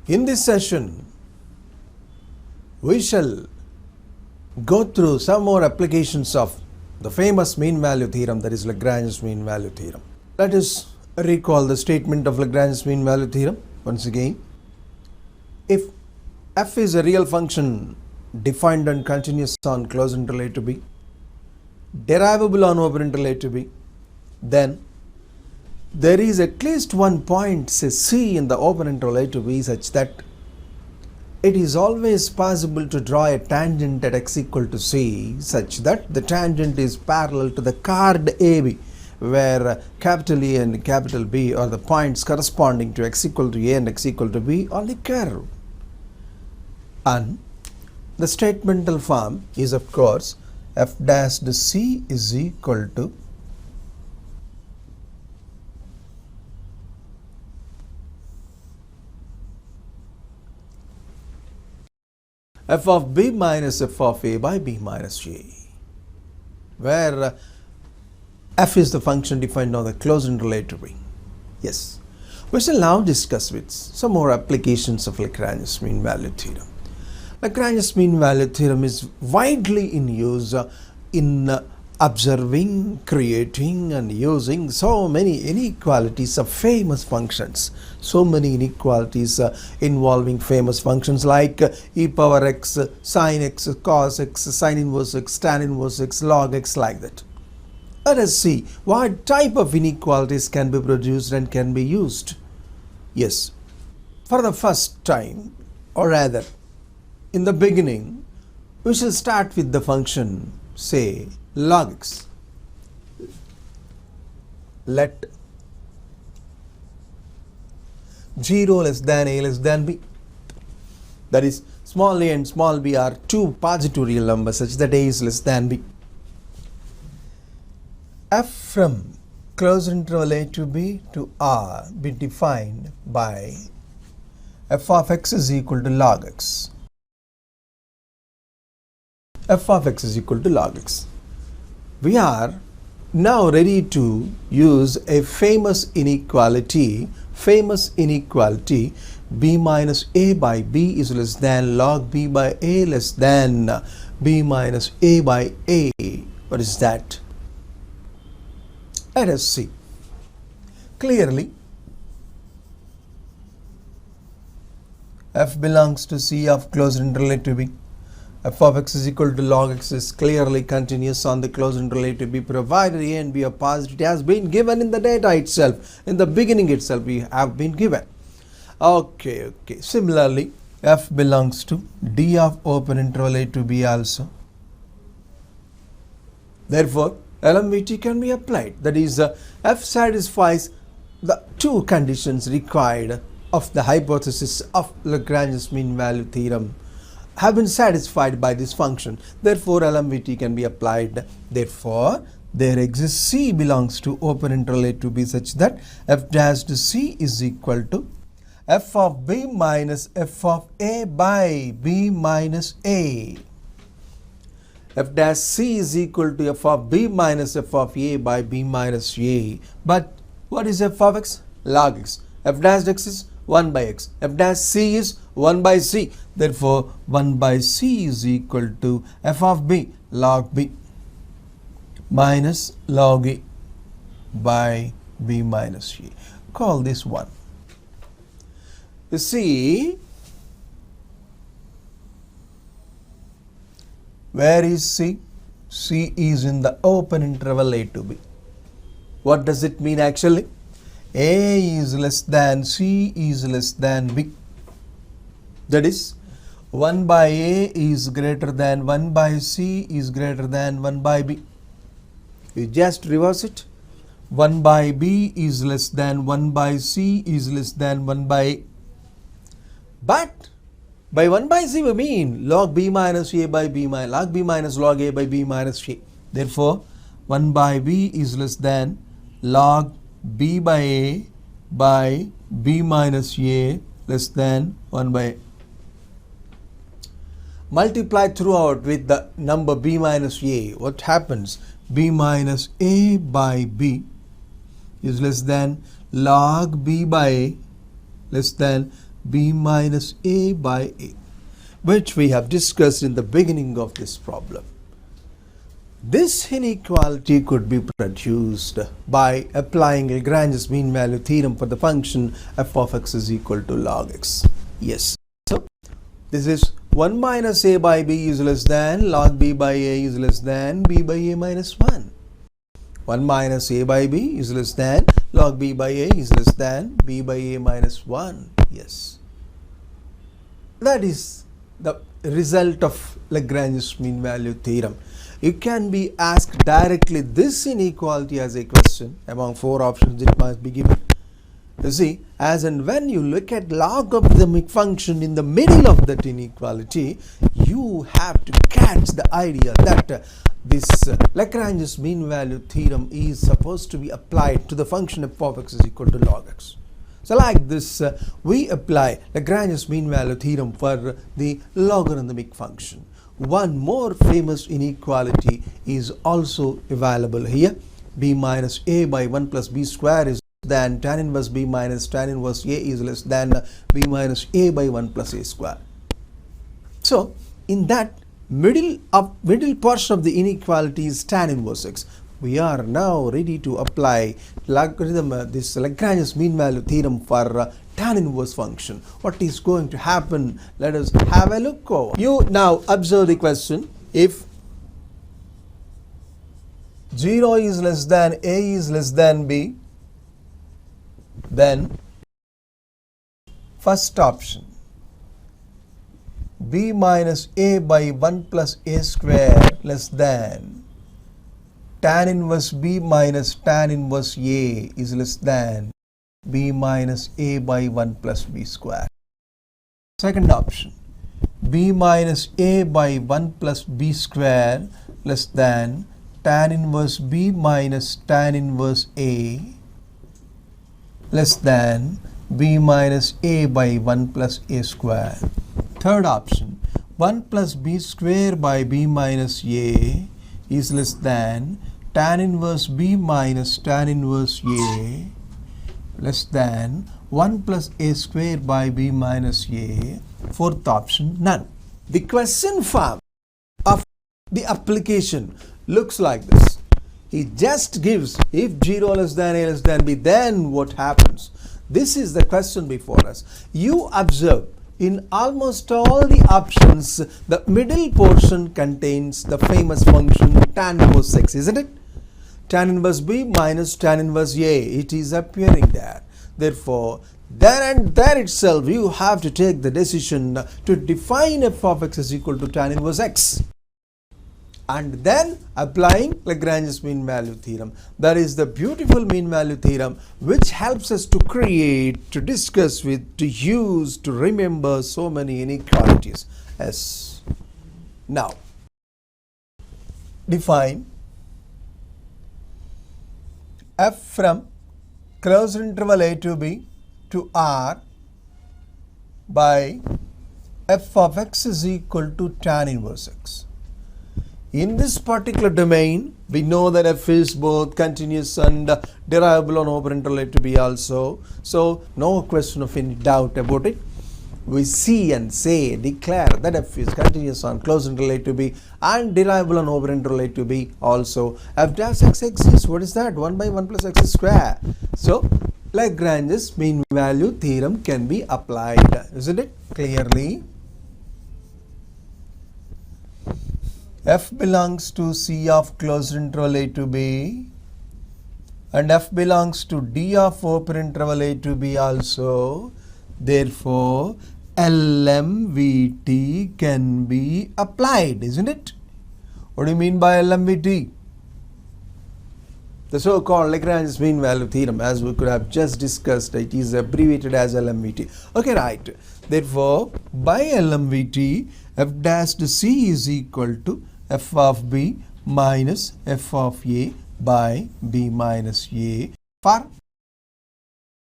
In this session, we shall go through some more applications of the famous mean value theorem, that is Lagrange's mean value theorem. Let us recall the statement of Lagrange's mean value theorem once again. If f is a real function defined and continuous on closed interval a to b, derivable on open interval a to b, then there is at least one point, say C, in the open interval a to b such that it is always possible to draw a tangent at x equal to c such that the tangent is parallel to the chord AB, where capital E and capital B are the points corresponding to x equal to a and x equal to b on the curve. And the statemental form is, of course, f dash c is equal to f of b minus f of a by b minus a, where f is the function defined on the closed interval a to b. Yes, we shall now discuss with some more applications of Lagrange's mean value theorem. Lagrange's mean value theorem is widely in use in observing, creating and using so many inequalities of famous functions. So many inequalities involving famous functions like e power x, sin x, cos x, sin inverse x, tan inverse x, log x, like that. Let us see what type of inequalities can be produced and can be used. Yes, for the first time, or rather in the beginning, we shall start with the function, say, log x. Let 0 less than a less than b, that is, small a and small b are two positive real numbers such that a is less than b. F from closed interval a to b to r be defined by f of x is equal to log x. F of x is equal to log x. We are now ready to use a famous inequality b minus a by b is less than log b by a less than b minus a by a. What is that? Let us see. Clearly, f belongs to C of closed interval a to b. F of x is equal to log x is clearly continuous on the closed interval a to b, provided a and b are positive. It has been given in the data itself, in the beginning itself we have been given. Okay. Similarly, f belongs to D of open interval a to b also. Therefore, LMVT can be applied. That is, f satisfies the two conditions required of the hypothesis of Lagrange's mean value theorem have been satisfied by this function. Therefore, LMVT can be applied. Therefore, there exists C belongs to open interval a to b such that f dash to C is equal to f of b minus f of a by b minus a. F dash C is equal to f of b minus f of a by b minus a. But what is f of x? Log x. F dash x is 1 by x. F dash C is 1 by c. Therefore, 1 by c is equal to f of b log b minus log a by b minus a. Call this 1. You see, where is C? C is in the open interval a to b. What does it mean actually? A is less than C is less than b. That is, 1 by a is greater than 1 by c is greater than 1 by b. You just reverse it. 1 by b is less than 1 by c is less than 1 by a. But by 1 by c we mean log b minus a by b minus log b minus log a by b minus a. Therefore, 1 by b is less than log b by a by b minus a less than 1 by a. Multiply throughout with the number b minus a. What happens? B minus a by b is less than log b by a less than b minus a by a, which we have discussed in the beginning of this problem. This inequality could be produced by applying Lagrange's mean value theorem for the function f of x is equal to log x. Yes. So this is 1 minus a by b is less than log b by a is less than b by a minus 1. 1 minus a by b is less than log b by a is less than b by a minus 1. Yes. That is the result of Lagrange's mean value theorem. You can be asked directly this inequality as a question. Among 4 options it must be given. You see, as and when you look at logarithmic function in the middle of that inequality, you have to catch the idea that this Lagrange's mean value theorem is supposed to be applied to the function f of x is equal to log x. So like this, we apply Lagrange's mean value theorem for the logarithmic function. One more famous inequality is also available here. b minus a by 1 plus b square is than tan inverse b minus tan inverse a is less than b minus a by 1 plus a square. So in that middle portion of the inequality is tan inverse x. We are now ready to apply this Lagrange's mean value theorem for tan inverse function. What is going to happen? Let us have a look over. You now observe the question. If 0 is less than a is less than b, then first option b minus a by 1 plus a square less than tan inverse b minus tan inverse a is less than b minus a by 1 plus b square. Second option b minus a by 1 plus b square less than tan inverse b minus tan inverse a less than b minus a by 1 plus a square. Third option 1 plus b square by b minus a is less than tan inverse b minus tan inverse a less than 1 plus a square by b minus a. Fourth option none. The question form of the application looks like this. He just gives if 0 less than a less than b, then what happens? This is the question before us. You observe in almost all the options the middle portion contains the famous function tan inverse x, isn't it? Tan inverse b minus tan inverse a, it is appearing there. Therefore, there and there itself you have to take the decision to define f of x is equal to tan inverse x, and then applying Lagrange's mean value theorem. That is the beautiful mean value theorem which helps us to create, to discuss with, to use, to remember so many inequalities. Yes. Now, define f from closed interval a to b to r by f of x is equal to tan inverse x. In this particular domain, we know that f is both continuous and derivable on open interval a to b also. So, no question of any doubt about it. We see and say, declare that f is continuous on closed interval a to b and derivable on open interval a to b also. F dash x exists. What is that? 1 by 1 plus x square. So, Lagrange's mean value theorem can be applied, isn't it? Clearly, f belongs to C of closed interval a to b and f belongs to D of open interval a to b also. Therefore, LMVT can be applied, isn't it? What do you mean by LMVT? The so-called Lagrange's mean value theorem, as we could have just discussed, it is abbreviated as LMVT. Okay, right. Therefore, by LMVT, f dash to C is equal to f of b minus f of a by b minus a for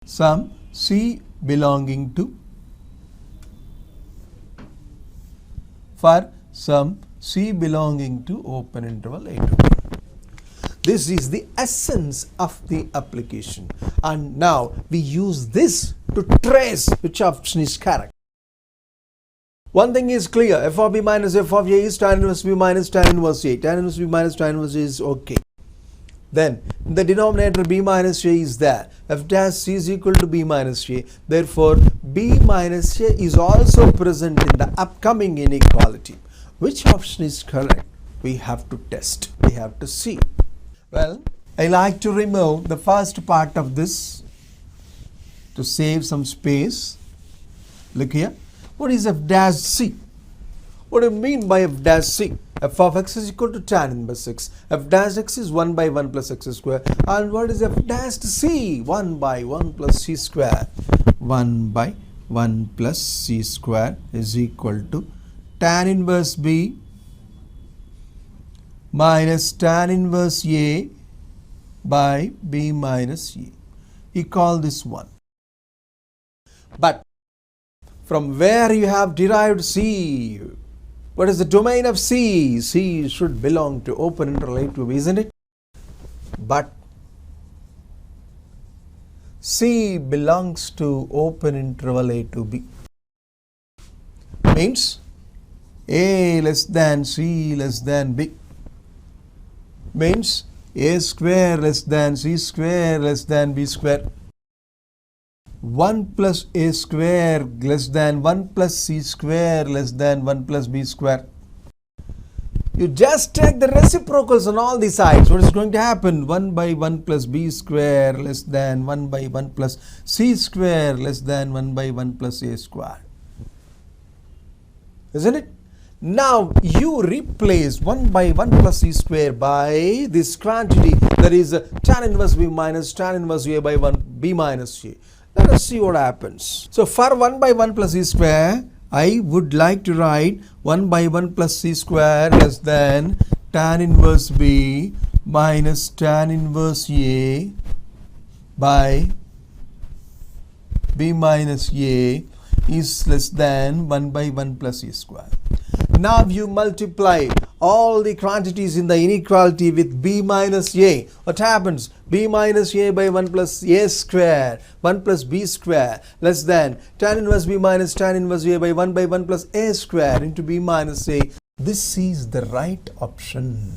some C belonging to open interval a to b. This is the essence of the application. And now we use this to trace which option is correct. One thing is clear, f of b minus f of a is tan inverse b minus tan inverse a. Tan inverse b minus tan inverse a is okay. Then in the denominator b minus a is there. F dash c is equal to b minus a. Therefore, b minus a is also present in the upcoming inequality. Which option is correct? We have to test. We have to see. Well, I like to remove the first part of this to save some space. Look here. What is f dash c? What do you mean by f dash c? F of x is equal to tan inverse x. F dash x is 1 by 1 plus x square. And what is f dash c? 1 by 1 plus c square. 1 by 1 plus c square is equal to tan inverse b minus tan inverse a by b minus a. You call this 1. But from where you have derived c? What is the domain of c? C should belong to open interval a to b, isn't it? But c belongs to open interval a to b. Means a less than c less than b. Means a square less than c square less than b square. 1 plus a square less than 1 plus c square less than 1 plus b square. You just take the reciprocals on all the sides. What is going to happen? 1 by 1 plus b square less than 1 by 1 plus c square less than 1 by 1 plus a square. Isn't it? Now you replace 1 by 1 plus c square by this quantity, that is tan inverse b minus tan inverse a by 1 b minus a. Let us see what happens. So for 1 by 1 plus c square, I would like to write 1 by 1 plus c square less than tan inverse b minus tan inverse a by b minus a is less than 1 by 1 plus c square. Now you multiply all the quantities in the inequality with b minus a. What happens? B minus a by 1 plus a square, 1 plus b square less than tan inverse b minus tan inverse a by 1 plus a square into b minus a. This is the right option.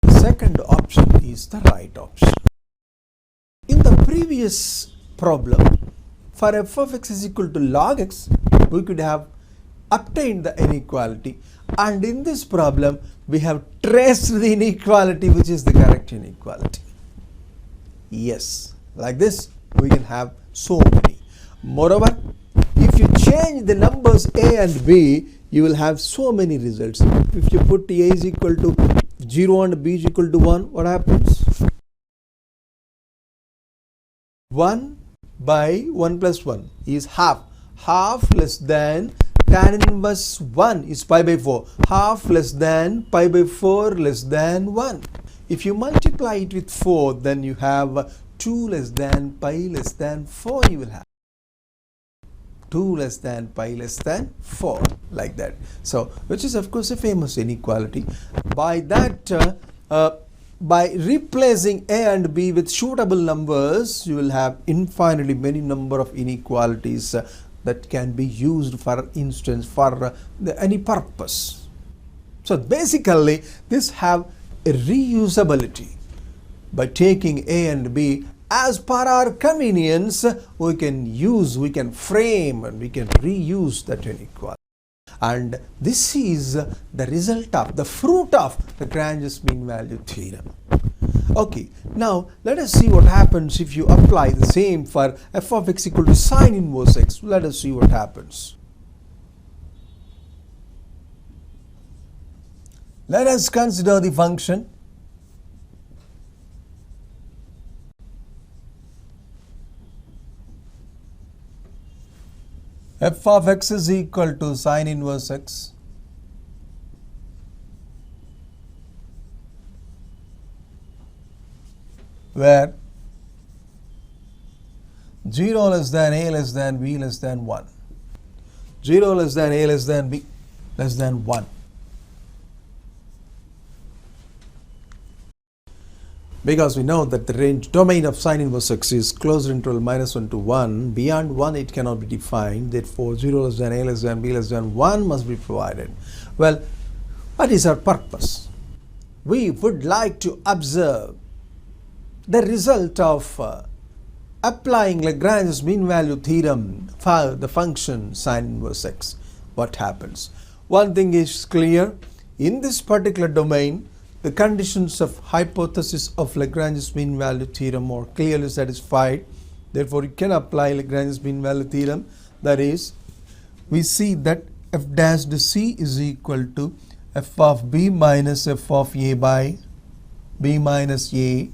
The second option is the right option. In the previous problem, for f of x is equal to log x, we could have obtained the inequality, and in this problem we have traced the inequality which is the correct inequality. Yes, like this we can have so many. Moreover, if you change the numbers a and b, you will have so many results. If you put a is equal to 0 and b is equal to 1, what happens? 1 by 1 plus 1 is half. Half less than tan inverse 1 is pi by 4. Half less than pi by 4 less than 1. If you multiply it with 4, then you have 2 less than pi less than 4 you will have. 2 less than pi less than 4, like that. So, which is of course a famous inequality. By that, by replacing a and b with suitable numbers, you will have infinitely many number of inequalities that can be used, for instance, for any purpose. So basically this have a reusability. By taking a and b as per our convenience, we can use, we can frame, and we can reuse that inequality. And this is the result of, the fruit of Lagrange's mean value theorem. Okay, now let us see what happens if you apply the same for f of x equal to sine inverse x. Let us see what happens. Let us consider the function f of x is equal to sine inverse x where 0 less than a less than b less than 1. 0 less than a less than b less than 1. because we know that the range domain of sine inverse x is closed interval -1 to 1. Beyond 1 it cannot be defined, therefore 0 less than a less than b less than 1 must be provided. Well, what is our purpose? We would like to observe the result of applying Lagrange's mean value theorem for the function sine inverse x. What happens? One thing is clear, in this particular domain the conditions of hypothesis of Lagrange's mean value theorem are clearly satisfied. Therefore, you can apply Lagrange's mean value theorem. That is, we see that f dash c is equal to f of b minus f of a by b minus a.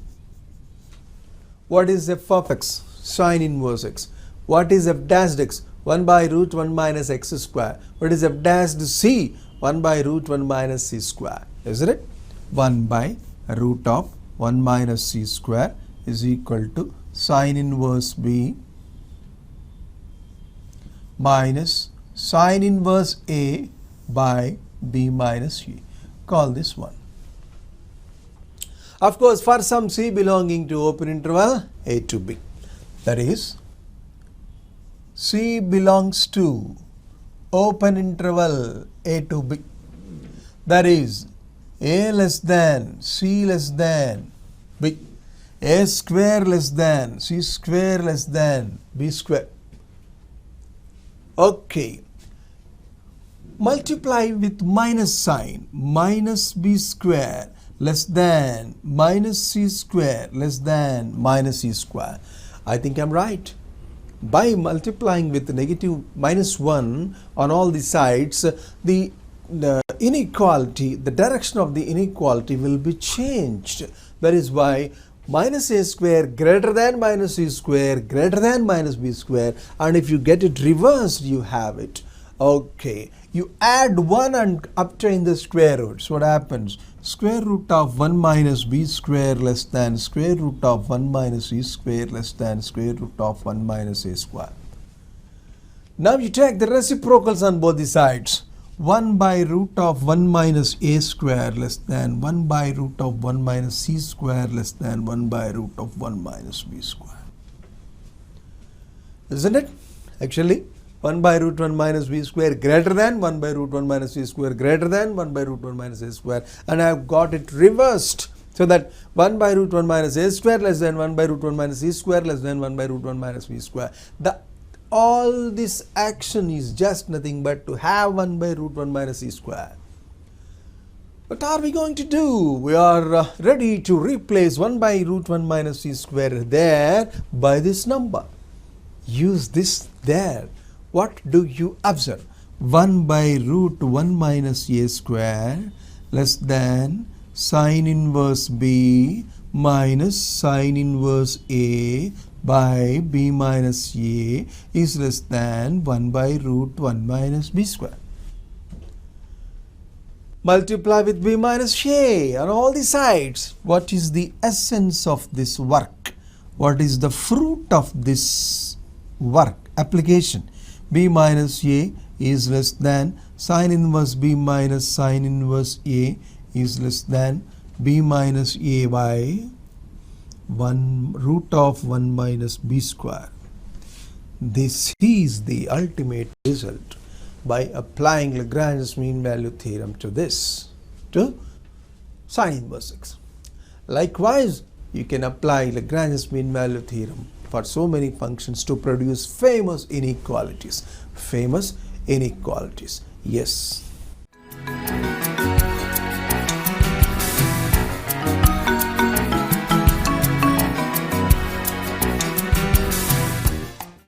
What is f of x? Sine inverse x. What is f dash x? 1 by root 1 minus x square. What is f dash c? 1 by root 1 minus c square. Isn't it? 1 by root of 1 minus c square is equal to sine inverse b minus sine inverse a by b minus a. Call this one. Of course, for some c belonging to open interval a to b, that is, c belongs to open interval a to b, that is, a less than c less than b, a square less than c square less than b square. Okay, multiply with minus sign, minus b square less than minus c square less than minus c square. I think I'm right. By multiplying with negative -1 on all the sides, the inequality, the direction of the inequality will be changed. That is why minus a square greater than minus c square greater than minus b square, and if you get it reversed, you have it. Okay, you add 1 and obtain the square roots. What happens? Square root of 1 minus b square less than square root of 1 minus c square less than square root of 1 minus a square. Now you take the reciprocals on both the sides. 1 by root of 1 minus a square less than 1 by root of 1 minus c square less than 1 by root of 1 minus b square. Isn't it? Actually, 1 by root 1 minus b square greater than 1 by root 1 minus c square greater than 1 by root 1 minus a square, and I have got it reversed, so that 1 by root 1 minus a square less than 1 by root 1 minus c square less than 1 by root 1 minus b square. All this action is just nothing but to have 1 by root 1 minus c square. What are we going to do? We are ready to replace 1 by root 1 minus c square there by this number. Use this there. What do you observe? 1 by root 1 minus a square less than sine inverse b minus sine inverse a by b minus a is less than 1 by root 1 minus b square. Multiply with b minus a on all the sides. What is the essence of this work? What is the fruit of this work, application? B minus a is less than sine inverse b minus sine inverse a is less than b minus a by 1 root of 1 minus b square. This is the ultimate result by applying Lagrange's mean value theorem to this, to sine inverse x. Likewise, you can apply Lagrange's mean value theorem for so many functions to produce famous inequalities. Famous inequalities. Yes.